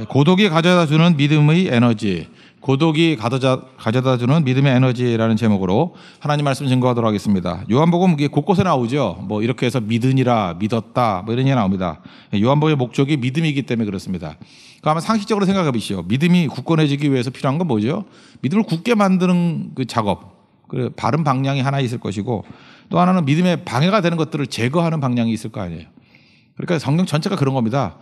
고독이 가져다주는 믿음의 에너지, 고독이 가져다주는 믿음의 에너지라는 제목으로 하나님 말씀 증거하도록 하겠습니다. 요한복음 이게 곳곳에 나오죠. 뭐 이렇게 해서 믿으니라, 믿었다, 뭐 이런 얘기 나옵니다. 요한복음의 목적이 믿음이기 때문에 그렇습니다. 아마 상식적으로 생각해 보시죠. 믿음이 굳건해지기 위해서 필요한 건 뭐죠? 믿음을 굳게 만드는 그 작업, 그 바른 방향이 하나 있을 것이고, 또 하나는 믿음에 방해가 되는 것들을 제거하는 방향이 있을 거 아니에요. 그러니까 성경 전체가 그런 겁니다.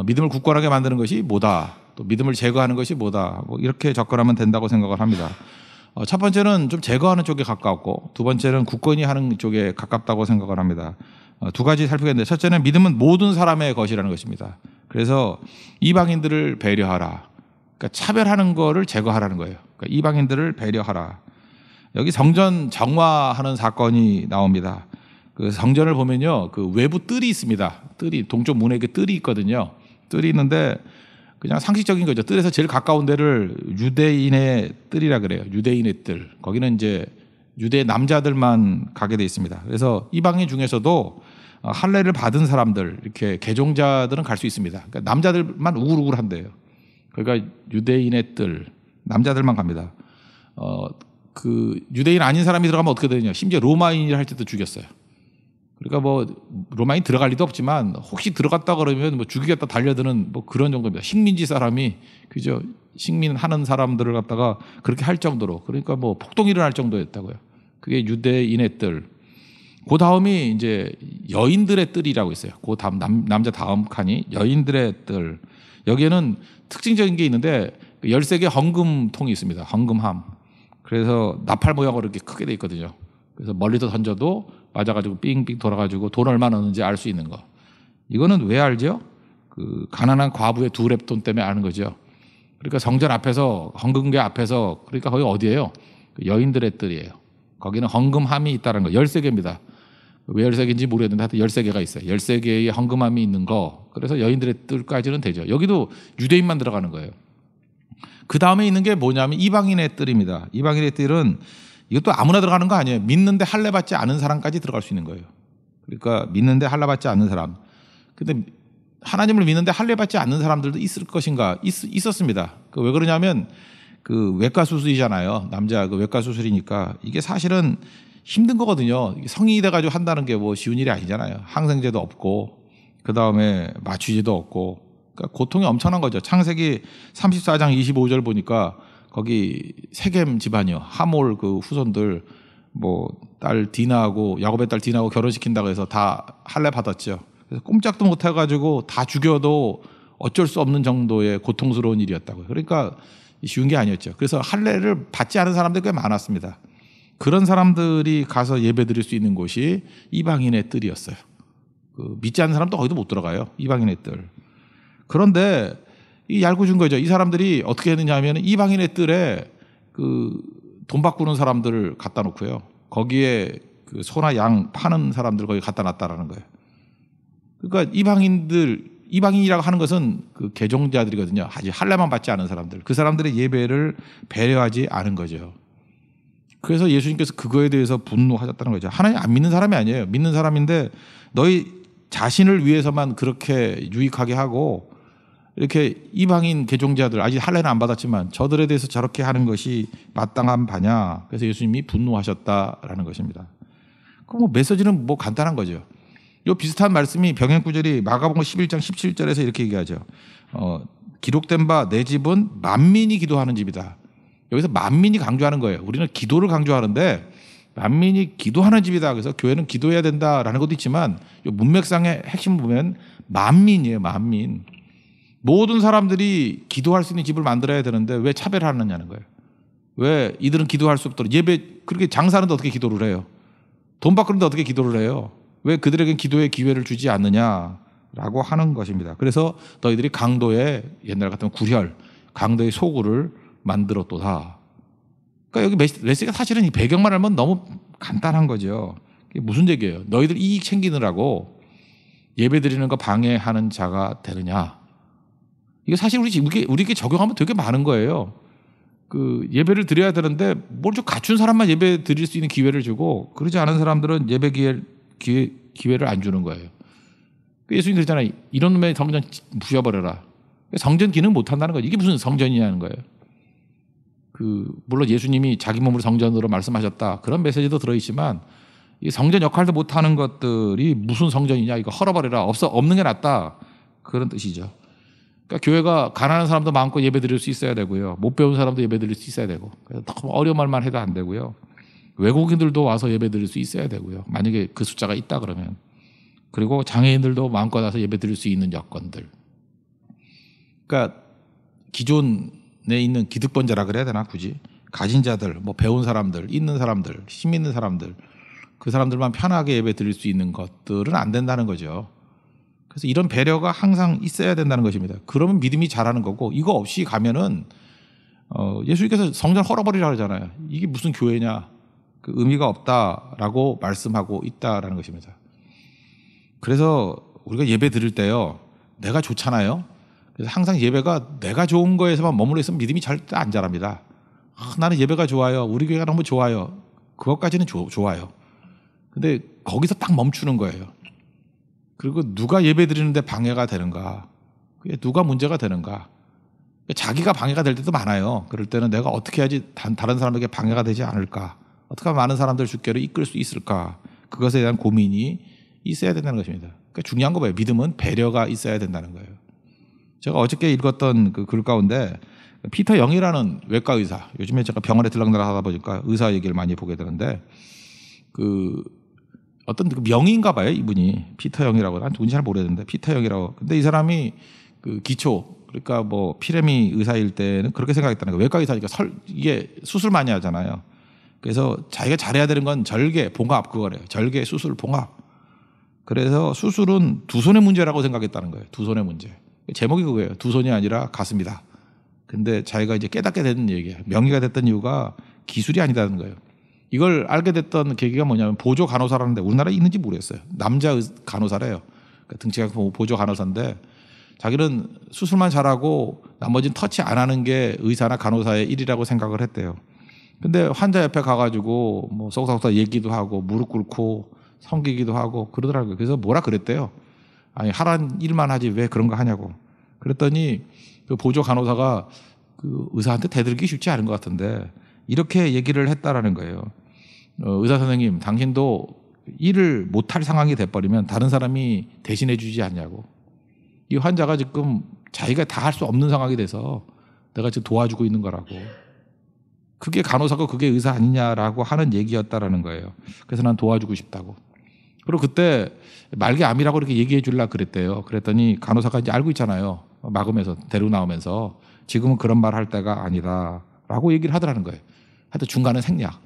믿음을 굳건하게 만드는 것이 뭐다, 또 믿음을 제거하는 것이 뭐다, 뭐 이렇게 접근하면 된다고 생각을 합니다. 첫 번째는 좀 제거하는 쪽에 가깝고, 두 번째는 굳건히 하는 쪽에 가깝다고 생각을 합니다. 두 가지 살피겠는데, 첫째는 믿음은 모든 사람의 것이라는 것입니다. 그래서 이방인들을 배려하라. 그러니까 차별하는 거를 제거하라는 거예요. 그러니까 이방인들을 배려하라. 여기 성전 정화하는 사건이 나옵니다. 그 성전을 보면요, 그 외부 뜰이 있습니다. 뜰이 동쪽 문에 그 뜰이 있거든요. 뜰이 있는데 그냥 상식적인 거죠. 뜰에서 제일 가까운 데를 유대인의 뜰이라 그래요. 유대인의 뜰. 거기는 이제 유대 남자들만 가게 돼 있습니다. 그래서 이방인 중에서도 할례를 받은 사람들, 이렇게 개종자들은 갈 수 있습니다. 그러니까 남자들만 우글우글한데요. 그러니까 유대인의 뜰, 남자들만 갑니다. 그 유대인 아닌 사람이 들어가면 어떻게 되느냐? 심지어 로마인이라 할 때도 죽였어요. 그러니까 뭐 로마인 들어갈 리도 없지만 혹시 들어갔다 그러면 뭐 죽이겠다 달려드는 뭐 그런 정도입니다. 식민지 사람이 그죠? 식민하는 사람들을 갖다가 그렇게 할 정도로, 그러니까 뭐 폭동이 일어날 정도였다고요. 그게 유대인의 뜰. 그 다음이 이제 여인들의 뜰이라고 있어요. 그 다음 남자 다음 칸이 여인들의 뜰. 여기에는 특징적인 게 있는데 13개 헌금통이 있습니다. 헌금함. 그래서 나팔 모양으로 이렇게 크게 돼 있거든요. 그래서 멀리서 던져도 맞아가지고 삥삥 돌아가지고 돈 얼마 넣는지 알 수 있는 거. 이거는 왜 알죠? 그 가난한 과부의 두 랩돈 때문에 아는 거죠. 그러니까 성전 앞에서, 헌금궤 앞에서, 그러니까 거기 어디예요? 여인들의 뜰이에요. 거기는 헌금함이 있다는 거. 13개입니다. 왜 13개인지 모르겠는데 하여튼 13개가 있어요. 13개의 헌금함이 있는 거. 그래서 여인들의 뜰까지는 되죠. 여기도 유대인만 들어가는 거예요. 그 다음에 있는 게 뭐냐면 이방인의 뜰입니다. 이방인의 뜰은 이것도 아무나 들어가는 거 아니에요. 믿는데 할례 받지 않은 사람까지 들어갈 수 있는 거예요. 그러니까 믿는데 할례 받지 않는 사람. 근데 하나님을 믿는데 할례 받지 않는 사람들도 있을 것인가? 있었습니다. 왜 그러냐면 그 외과 수술이잖아요. 남자 그 외과 수술이니까 이게 사실은 힘든 거거든요. 성인이 돼가지고 한다는 게 뭐 쉬운 일이 아니잖아요. 항생제도 없고, 그 다음에 마취제도 없고, 그러니까 고통이 엄청난 거죠. 창세기 34장 25절 보니까 거기 세겜 집안이요, 하몰 그 후손들 뭐 딸 디나하고 야곱의 딸 디나하고 결혼시킨다고 해서 다 할례 받았죠. 그래서 꼼짝도 못 해가지고 다 죽여도 어쩔 수 없는 정도의 고통스러운 일이었다고요. 그러니까 쉬운 게 아니었죠. 그래서 할례를 받지 않은 사람들이 꽤 많았습니다. 그런 사람들이 가서 예배 드릴 수 있는 곳이 이방인의 뜰이었어요. 그 믿지 않는 사람도 거기도 못 들어가요. 이방인의 뜰. 그런데 이 얄궂은 거죠. 이 사람들이 어떻게 했느냐 하면 이방인의 뜰에 그 돈 바꾸는 사람들을 갖다 놓고요. 거기에 그 소나 양 파는 사람들 거기 갖다 놨다라는 거예요. 그러니까 이방인이라고 하는 것은 그 개종자들이거든요. 아직 할례만 받지 않은 사람들. 그 사람들의 예배를 배려하지 않은 거죠. 그래서 예수님께서 그거에 대해서 분노하셨다는 거죠. 하나님 안 믿는 사람이 아니에요. 믿는 사람인데 너희 자신을 위해서만 그렇게 유익하게 하고, 이렇게 이방인 개종자들 아직 할례는 안 받았지만 저들에 대해서 저렇게 하는 것이 마땅한 바냐. 그래서 예수님이 분노하셨다라는 것입니다. 그 뭐 메시지는 뭐 간단한 거죠. 이 비슷한 말씀이 병행 구절이 마가복음 11장 17절에서 이렇게 얘기하죠. 기록된 바 내 집은 만민이 기도하는 집이다. 여기서 만민이 강조하는 거예요. 우리는 기도를 강조하는데 만민이 기도하는 집이다. 그래서 교회는 기도해야 된다라는 것도 있지만 이 문맥상의 핵심을 보면 만민이에요. 만민. 모든 사람들이 기도할 수 있는 집을 만들어야 되는데 왜 차별하느냐는 거예요. 왜 이들은 기도할 수 없도록, 예배 그렇게 장사하는데 어떻게 기도를 해요? 돈 바꾸는데 어떻게 기도를 해요? 왜 그들에겐 기도의 기회를 주지 않느냐라고 하는 것입니다. 그래서 너희들이 강도의, 옛날 같으면 구혈, 강도의 소굴을 만들었도다. 그러니까 여기 메시지가 사실은 이 배경만 알면 너무 간단한 거죠. 이게 무슨 얘기예요? 너희들 이익 챙기느라고 예배 드리는 거 방해하는 자가 되느냐? 이게 사실 우리에게 적용하면 되게 많은 거예요. 그 예배를 드려야 되는데 뭘 좀 갖춘 사람만 예배 드릴 수 있는 기회를 주고, 그러지 않은 사람들은 예배 기회를 안 주는 거예요. 예수님 그랬잖아요. 이런 놈의 성전 부셔버려라. 성전 기능 못 한다는 거죠. 이게 무슨 성전이냐는 거예요. 물론 예수님이 자기 몸을 성전으로 말씀하셨다. 그런 메시지도 들어있지만 이 성전 역할도 못 하는 것들이 무슨 성전이냐. 이거 헐어버려라. 없는 게 낫다. 그런 뜻이죠. 그러니까 교회가 가난한 사람도 마음껏 예배 드릴 수 있어야 되고요. 못 배운 사람도 예배 드릴 수 있어야 되고. 그래서 너무 어려운 말만 해도 안 되고요. 외국인들도 와서 예배 드릴 수 있어야 되고요. 만약에 그 숫자가 있다 그러면. 그리고 장애인들도 마음껏 와서 예배 드릴 수 있는 여건들. 그러니까 기존에 있는 기득권자라 그래야 되나 굳이. 가진 자들, 뭐 배운 사람들, 있는 사람들, 힘 있는 사람들. 그 사람들만 편하게 예배 드릴 수 있는 것들은 안 된다는 거죠. 그래서 이런 배려가 항상 있어야 된다는 것입니다. 그러면 믿음이 자라는 거고 이거 없이 가면은 예수님께서 성전 헐어버리라 그러잖아요. 이게 무슨 교회냐. 그 의미가 없다라고 말씀하고 있다라는 것입니다. 그래서 우리가 예배 드릴 때요. 내가 좋잖아요. 그래서 항상 예배가 내가 좋은 거에서만 머물러 있으면 믿음이 절대 안 자랍니다. 나는 예배가 좋아요. 우리 교회가 너무 좋아요. 그것까지는 좋아요. 근데 거기서 딱 멈추는 거예요. 그리고 누가 예배 드리는데 방해가 되는가? 그게 누가 문제가 되는가? 자기가 방해가 될 때도 많아요. 그럴 때는 내가 어떻게 해야지 다른 사람에게 방해가 되지 않을까? 어떻게 하면 많은 사람들 주께로 이끌 수 있을까? 그것에 대한 고민이 있어야 된다는 것입니다. 그러니까 중요한 거 뭐예요? 믿음은 배려가 있어야 된다는 거예요. 제가 어저께 읽었던 그 글 가운데 피터 영이라는 외과 의사, 요즘에 제가 병원에 들락날락 하다 보니까 의사 얘기를 많이 보게 되는데 어떤 명의인가 봐요, 이분이. 피터 영이라고. 난 누군지 잘 모르겠는데 피터 영이라고. 근데 이 사람이 기초, 그러니까 뭐 피레미 의사일 때는 그렇게 생각했다는 거예요. 외과 의사니까 이게 수술 많이 하잖아요. 그래서 자기가 잘해야 되는 건 절개, 봉합 그거래요. 절개, 수술, 봉합. 그래서 수술은 두 손의 문제라고 생각했다는 거예요. 두 손의 문제. 제목이 그거예요. 두 손이 아니라 가슴이다. 근데 자기가 이제 깨닫게 된 얘기예요. 명의가 됐던 이유가 기술이 아니다는 거예요. 이걸 알게 됐던 계기가 뭐냐면 보조 간호사라는데 우리나라에 있는지 모르겠어요. 남자 간호사래요. 그러니까 등치가 보조 간호사인데 자기는 수술만 잘하고 나머지는 터치 안 하는 게 의사나 간호사의 일이라고 생각을 했대요. 근데 환자 옆에 가가지고 뭐 쏙쏙쏙 얘기도 하고 무릎 꿇고 섬기기도 하고 그러더라고요. 그래서 뭐라 그랬대요. 아니 하라는 일만 하지 왜 그런 거 하냐고. 그랬더니 그 보조 간호사가 그 의사한테 대들기 쉽지 않은 것 같은데 이렇게 얘기를 했다라는 거예요. 의사 선생님, 당신도 일을 못할 상황이 돼버리면 다른 사람이 대신해 주지 않냐고. 이 환자가 지금 자기가 다 할 수 없는 상황이 돼서 내가 지금 도와주고 있는 거라고. 그게 간호사고 그게 의사 아니냐라고 하는 얘기였다라는 거예요. 그래서 난 도와주고 싶다고. 그리고 그때 말기암이라고 이렇게 얘기해 주려고 그랬대요. 그랬더니 간호사가 이제 알고 있잖아요. 막으면서 데리고 나오면서 지금은 그런 말 할 때가 아니다라고 얘기를 하더라는 거예요. 하여튼 중간은 생략.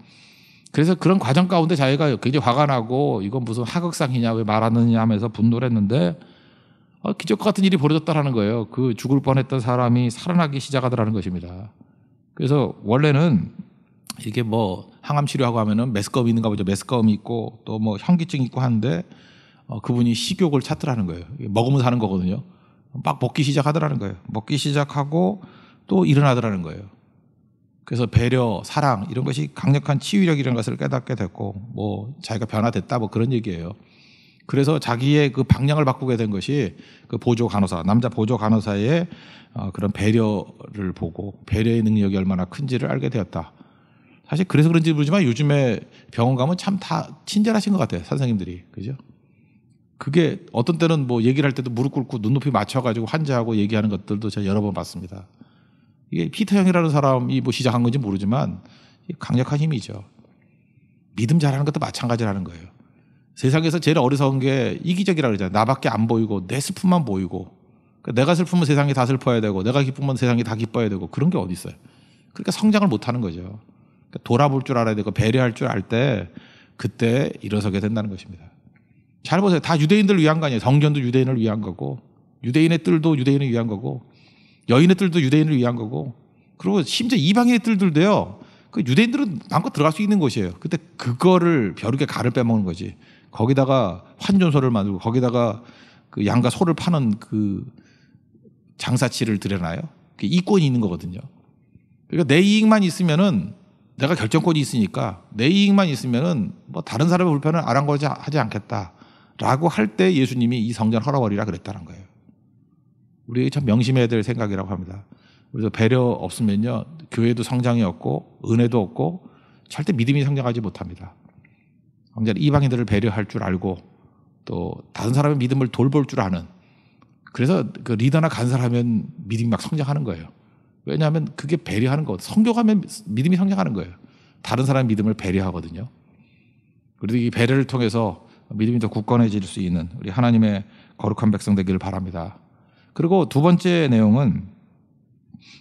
그래서 그런 과정 가운데 자기가 굉장히 화가 나고 이건 무슨 하극상이냐 왜 말 안 하느냐 하면서 분노를 했는데 기적 같은 일이 벌어졌다라는 거예요. 그 죽을 뻔했던 사람이 살아나기 시작하더라는 것입니다. 그래서 원래는 이게 뭐 항암 치료하고 하면은 메스꺼움이 있는가 보죠. 메스꺼움이 있고 또 뭐 현기증 있고 하는데 그분이 식욕을 찾더라는 거예요. 먹으면 사는 거거든요. 막 먹기 시작하더라는 거예요. 먹기 시작하고 또 일어나더라는 거예요. 그래서 배려, 사랑 이런 것이 강력한 치유력이라는 것을 깨닫게 됐고 뭐 자기가 변화됐다 뭐 그런 얘기예요. 그래서 자기의 그 방향을 바꾸게 된 것이 그 보조 간호사, 남자 보조 간호사의 그런 배려를 보고 배려의 능력이 얼마나 큰지를 알게 되었다. 사실 그래서 그런지 모르지만 요즘에 병원 가면 참 다 친절하신 것 같아요. 선생님들이. 그죠? 그게 어떤 때는 뭐 얘기를 할 때도 무릎 꿇고 눈높이 맞춰가지고 환자하고 얘기하는 것들도 제가 여러 번 봤습니다. 이게 피터 형이라는 사람이 뭐 시작한 건지 모르지만 강력한 힘이죠. 믿음 잘하는 것도 마찬가지라는 거예요. 세상에서 제일 어리석은 게 이기적이라고 그러잖아요. 나밖에 안 보이고 내 슬픔만 보이고 그러니까 내가 슬프면 세상이 다 슬퍼야 되고 내가 기쁘면 세상이 다 기뻐야 되고 그런 게 어디 있어요. 그러니까 성장을 못하는 거죠. 그러니까 돌아볼 줄 알아야 되고 배려할 줄 알 때 그때 일어서게 된다는 것입니다. 잘 보세요. 다 유대인들을 위한 거 아니에요. 성전도 유대인을 위한 거고 유대인의 뜰도 유대인을 위한 거고 여인의 뜰도 유대인을 위한 거고 그리고 심지어 이방인의 뜰들도요. 그 유대인들은 마음껏 들어갈 수 있는 곳이에요. 근데 그거를 벼룩의 가를 빼먹는 거지. 거기다가 환전소를 만들고 거기다가 그 양과 소를 파는 그 장사치를 들여놔요. 그 이권이 있는 거거든요. 그러니까 내 이익만 있으면은 내가 결정권이 있으니까 내 이익만 있으면은 뭐 다른 사람의 불편을 아랑거리지 하지 않겠다라고 할 때 예수님이 이 성전 헐어버리라 그랬다는 거예요. 우리 참 명심해야 될 생각이라고 합니다. 그래서 배려 없으면요, 교회도 성장이 없고 은혜도 없고 절대 믿음이 성장하지 못합니다. 황제는 이방인들을 배려할 줄 알고 또 다른 사람의 믿음을 돌볼 줄 아는, 그래서 그 리더나 간사하면 믿음이 막 성장하는 거예요. 왜냐하면 그게 배려하는 거, 성교하면 믿음이 성장하는 거예요. 다른 사람의 믿음을 배려하거든요. 그래도 이 배려를 통해서 믿음이 더 굳건해질 수 있는 우리 하나님의 거룩한 백성 되기를 바랍니다. 그리고 두 번째 내용은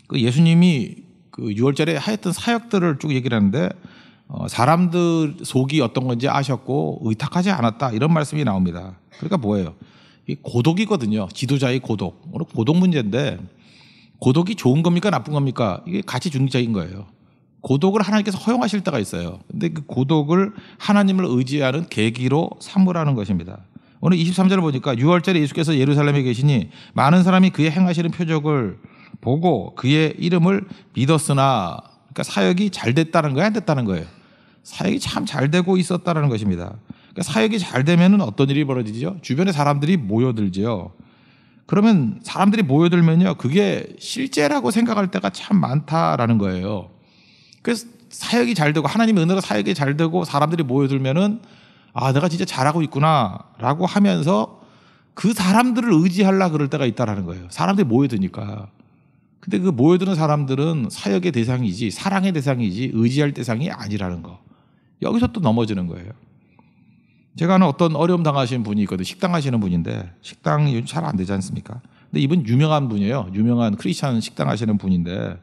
그 예수님이 그 6월절에 하였던 사역들을 쭉 얘기를 하는데 사람들 속이 어떤 건지 아셨고 의탁하지 않았다, 이런 말씀이 나옵니다. 그러니까 뭐예요? 이 고독이거든요. 지도자의 고독. 오늘 고독 문제인데 고독이 좋은 겁니까 나쁜 겁니까? 이게 가치 중립적인 거예요. 고독을 하나님께서 허용하실 때가 있어요. 근데 그 고독을 하나님을 의지하는 계기로 삼으라는 것입니다. 오늘 23절을 보니까 6월절에 예수께서 예루살렘에 계시니 많은 사람이 그의 행하시는 표적을 보고 그의 이름을 믿었으나, 그러니까 사역이 잘 됐다는 거예요, 안 됐다는 거예요? 사역이 참 잘 되고 있었다는 것입니다. 그러니까 사역이 잘 되면 어떤 일이 벌어지죠? 주변에 사람들이 모여들죠. 그러면 사람들이 모여들면요, 그게 실제라고 생각할 때가 참 많다라는 거예요. 그래서 사역이 잘 되고 하나님의 은혜로 사역이 잘 되고 사람들이 모여들면은 아, 내가 진짜 잘하고 있구나라고 하면서 그 사람들을 의지하려 그럴 때가 있다라는 거예요. 사람들이 모여드니까. 근데 그 모여드는 사람들은 사역의 대상이지 사랑의 대상이지 의지할 대상이 아니라는 거. 여기서 또 넘어지는 거예요. 제가 아는 어떤 어려움 당하시는 분이 있거든요. 식당 하시는 분인데 식당이 요즘 잘 안 되지 않습니까? 근데 이분 유명한 분이에요. 유명한 크리스찬 식당 하시는 분인데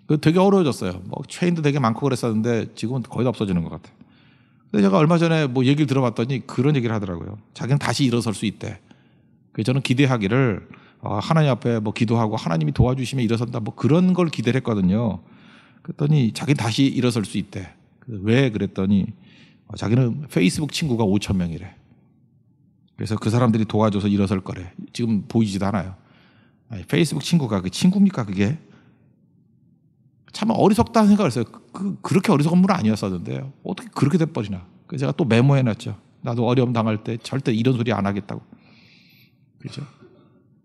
그 되게 어려워졌어요. 뭐 체인도 되게 많고 그랬었는데 지금은 거의 다 없어지는 것 같아요. 근데 제가 얼마 전에 뭐 얘기를 들어봤더니 그런 얘기를 하더라고요. 자기는 다시 일어설 수 있대. 그래서 저는 기대하기를 하나님 앞에 뭐 기도하고 하나님이 도와주시면 일어선다, 뭐 그런 걸 기대를 했거든요. 그랬더니 자기는 다시 일어설 수 있대. 왜 그랬더니 자기는 페이스북 친구가 5,000명이래. 그래서 그 사람들이 도와줘서 일어설 거래. 지금 보이지도 않아요. 아니, 페이스북 친구가 그 친구입니까 그게? 참 어리석다는 생각을 했어요. 그렇게 어리석은 분은 아니었었는데 어떻게 그렇게 돼버리나. 그래서 제가 또 메모해놨죠. 나도 어려움 당할 때 절대 이런 소리 안 하겠다고. 그렇죠?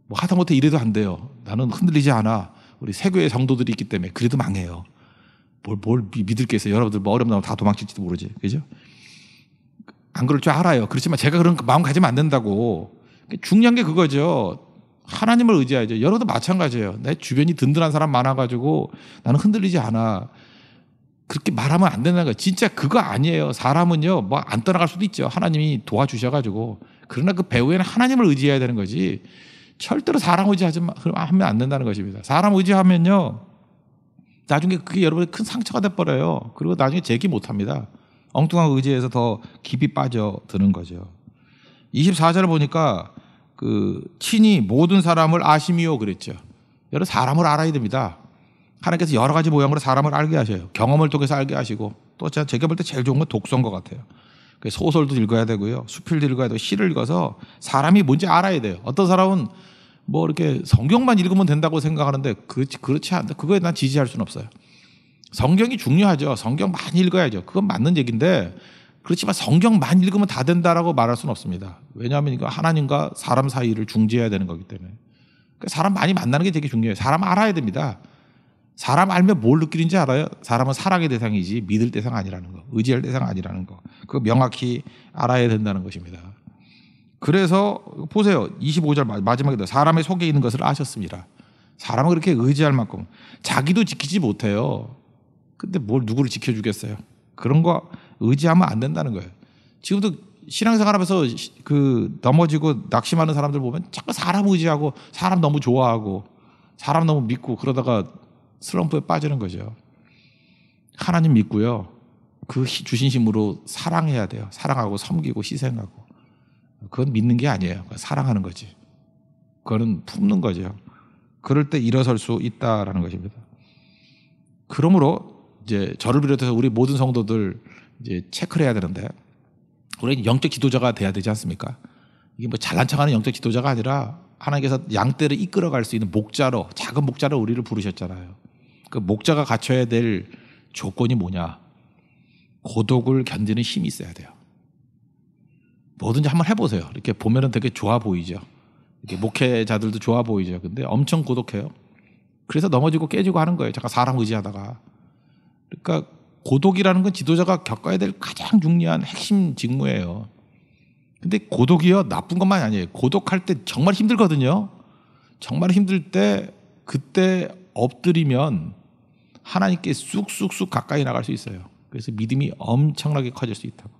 뭐 하다못해 이래도 안 돼요. 나는 흔들리지 않아. 우리 세교의 성도들이 있기 때문에. 그래도 망해요. 뭘 믿을 게 있어요. 여러분들 뭐 어려움 나면 다 도망칠지도 모르지. 그죠? 안 그럴 줄 알아요. 그렇지만 제가 그런 마음 가지면 안 된다고. 중요한 게 그거죠. 하나님을 의지하죠. 여러분도 마찬가지예요. 내 주변이 든든한 사람 많아가지고 나는 흔들리지 않아. 그렇게 말하면 안 된다는 거예요. 진짜 그거 아니에요. 사람은요, 뭐 안 떠나갈 수도 있죠. 하나님이 도와주셔가지고. 그러나 그 배후에는 하나님을 의지해야 되는 거지. 절대로 사람 의지하면 안 된다는 것입니다. 사람 의지하면요, 나중에 그게 여러분의 큰 상처가 돼버려요. 그리고 나중에 재기 못합니다. 엉뚱한 의지에서 더 깊이 빠져드는 거죠. 24절을 보니까 그 친히 모든 사람을 아심이요 그랬죠. 여러 사람을 알아야 됩니다. 하나님께서 여러 가지 모양으로 사람을 알게 하셔요. 경험을 통해서 알게 하시고, 또 제가 볼 때 제일 좋은 건 독서인 것 같아요. 소설도 읽어야 되고요, 수필도 읽어야 되고, 시를 읽어서 사람이 뭔지 알아야 돼요. 어떤 사람은 뭐 이렇게 성경만 읽으면 된다고 생각하는데 그렇지 않다. 그거에 난 지지할 수는 없어요. 성경이 중요하죠. 성경 많이 읽어야죠. 그건 맞는 얘기인데, 그렇지만 성경만 읽으면 다 된다라고 말할 수는 없습니다. 왜냐하면 이거 하나님과 사람 사이를 중재해야 되는 거기 때문에. 사람 많이 만나는 게 되게 중요해요. 사람 알아야 됩니다. 사람 알면 뭘 느끼는지 알아요? 사람은 사랑의 대상이지 믿을 대상 아니라는 거, 의지할 대상 아니라는 거, 그거 명확히 알아야 된다는 것입니다. 그래서 보세요. 25절 마지막에 사람의 속에 있는 것을 아셨습니다. 사람은 그렇게 의지할 만큼 자기도 지키지 못해요. 근데 뭘 누구를 지켜주겠어요? 그런 거 의지하면 안 된다는 거예요. 지금도 신앙생활하면서 그 넘어지고 낙심하는 사람들 보면 자꾸 사람 의지하고 사람 너무 좋아하고 사람 너무 믿고 그러다가 슬럼프에 빠지는 거죠. 하나님 믿고요, 그 주신 힘으로 사랑해야 돼요. 사랑하고 섬기고 희생하고. 그건 믿는 게 아니에요. 사랑하는 거지. 그거는 품는 거죠. 그럴 때 일어설 수 있다라는 것입니다. 그러므로 이제 저를 비롯해서 우리 모든 성도들 이제 체크를 해야 되는데, 우리는 영적 지도자가 돼야 되지 않습니까? 이게 뭐 잘난 척하는 영적 지도자가 아니라 하나님께서 양떼를 이끌어갈 수 있는 목자로, 작은 목자로 우리를 부르셨잖아요. 그 목자가 갖춰야 될 조건이 뭐냐? 고독을 견디는 힘이 있어야 돼요. 뭐든지 한번 해보세요. 이렇게 보면은 되게 좋아 보이죠. 이렇게 목회자들도 좋아 보이죠. 근데 엄청 고독해요. 그래서 넘어지고 깨지고 하는 거예요. 잠깐 사람 의지하다가. 그러니까 고독이라는 건 지도자가 겪어야 될 가장 중요한 핵심 직무예요. 근데 고독이요 나쁜 것만이 아니에요. 고독할 때 정말 힘들거든요. 정말 힘들 때 그때 엎드리면 하나님께 쑥쑥쑥 가까이 나갈 수 있어요. 그래서 믿음이 엄청나게 커질 수 있다고.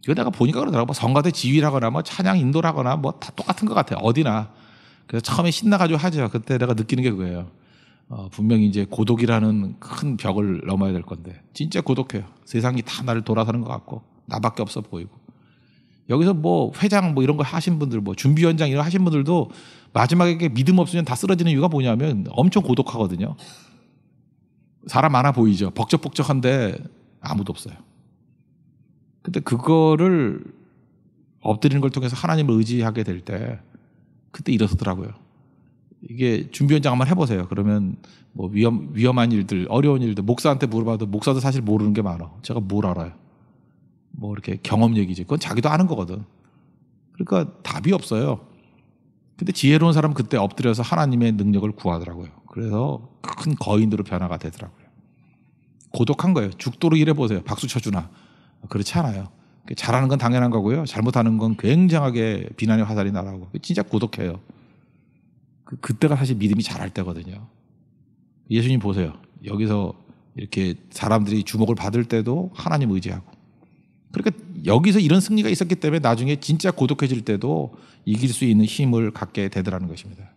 이거 내가 보니까 그러더라고. 뭐 성가대 지휘라거나 뭐 찬양 인도라거나 뭐 다 똑같은 것 같아요. 어디나. 그래서 처음에 신나가지고 하죠. 그때 내가 느끼는 게 그거예요. 분명히 이제 고독이라는 큰 벽을 넘어야 될 건데 진짜 고독해요. 세상이 다 나를 돌아서는 것 같고 나밖에 없어 보이고. 여기서 뭐 회장 뭐 이런 거 하신 분들 뭐 준비위원장 이런 거 하신 분들도 마지막에 믿음 없으면 다 쓰러지는 이유가 뭐냐면 엄청 고독하거든요. 사람 많아 보이죠. 벅적벅적한데 아무도 없어요. 근데 그거를 엎드리는 걸 통해서 하나님을 의지하게 될 때 그때 일어서더라고요. 이게 준비위원장 한번 해보세요. 그러면 뭐 위험한 일들, 어려운 일들, 목사한테 물어봐도 목사도 사실 모르는 게 많아. 제가 뭘 알아요? 뭐 이렇게 경험 얘기지. 그건 자기도 아는 거거든. 그러니까 답이 없어요. 근데 지혜로운 사람은 그때 엎드려서 하나님의 능력을 구하더라고요. 그래서 큰 거인으로 변화가 되더라고요. 고독한 거예요. 죽도록 일해보세요. 박수 쳐주나. 그렇지 않아요. 잘하는 건 당연한 거고요. 잘못하는 건 굉장하게 비난의 화살이 날아오고. 진짜 고독해요. 그때가 사실 믿음이 잘할 때거든요. 예수님 보세요. 여기서 이렇게 사람들이 주목을 받을 때도 하나님 의지하고. 그러니까 여기서 이런 승리가 있었기 때문에 나중에 진짜 고독해질 때도 이길 수 있는 힘을 갖게 되더라는 것입니다.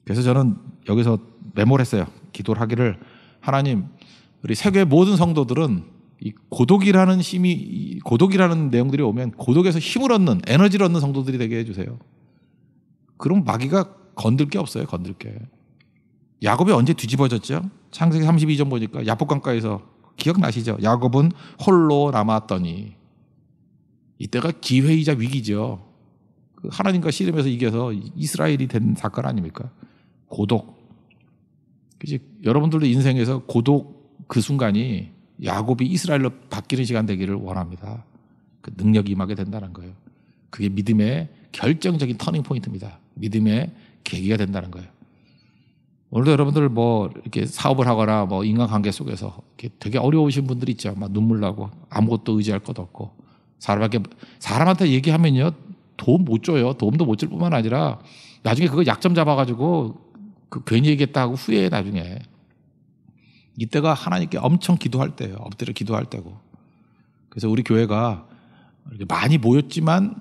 그래서 저는 여기서 메모를 했어요. 기도를 하기를 하나님 우리 세계 모든 성도들은 이 고독이라는 내용들이 오면 고독에서 힘을 얻는 에너지를 얻는 성도들이 되게 해주세요. 그럼 마귀가 건들 게 없어요. 건들 게. 야곱이 언제 뒤집어졌죠? 창세기 32장 보니까 야복강가에서 기억나시죠? 야곱은 홀로 남았더니 이때가 기회이자 위기죠. 하나님과 씨름해서 이겨서 이스라엘이 된 사건 아닙니까? 고독. 그치? 여러분들도 인생에서 고독 그 순간이 야곱이 이스라엘로 바뀌는 시간 되기를 원합니다. 그 능력이 임하게 된다는 거예요. 그게 믿음의 결정적인 터닝 포인트입니다. 믿음의 계기가 된다는 거예요. 오늘도 여러분들 뭐 이렇게 사업을 하거나 뭐 인간관계 속에서 이렇게 되게 어려우신 분들 있죠. 막 눈물 나고 아무것도 의지할 것 없고 사람한테 얘기하면요 도움 못 줘요. 도움도 못 줄 뿐만 아니라 나중에 그거 약점 잡아가지고 괜히 얘기했다 하고 후회해 나중에. 이때가 하나님께 엄청 기도할 때예요. 엎드려 기도할 때고. 그래서 우리 교회가 이렇게 많이 모였지만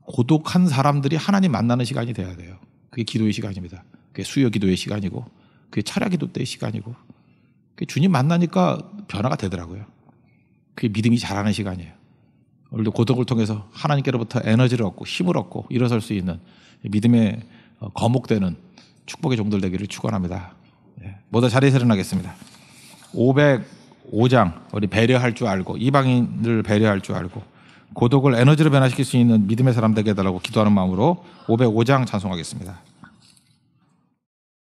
고독한 사람들이 하나님 만나는 시간이 돼야 돼요. 그게 기도의 시간입니다. 그게 수요 기도의 시간이고 그게 철야 기도 때의 시간이고 그게 주님 만나니까 변화가 되더라고요. 그게 믿음이 자라는 시간이에요. 오늘도 고독을 통해서 하나님께로부터 에너지를 얻고 힘을 얻고 일어설 수 있는 믿음의 거목되는 축복의 종들 되기를 축원합니다. 모두 자리에서 일어나겠습니다. 505장 우리 배려할 줄 알고 이방인을 배려할 줄 알고 고독을 에너지로 변화시킬 수 있는 믿음의 사람 되게 해달라고 기도하는 마음으로 505장 찬송하겠습니다.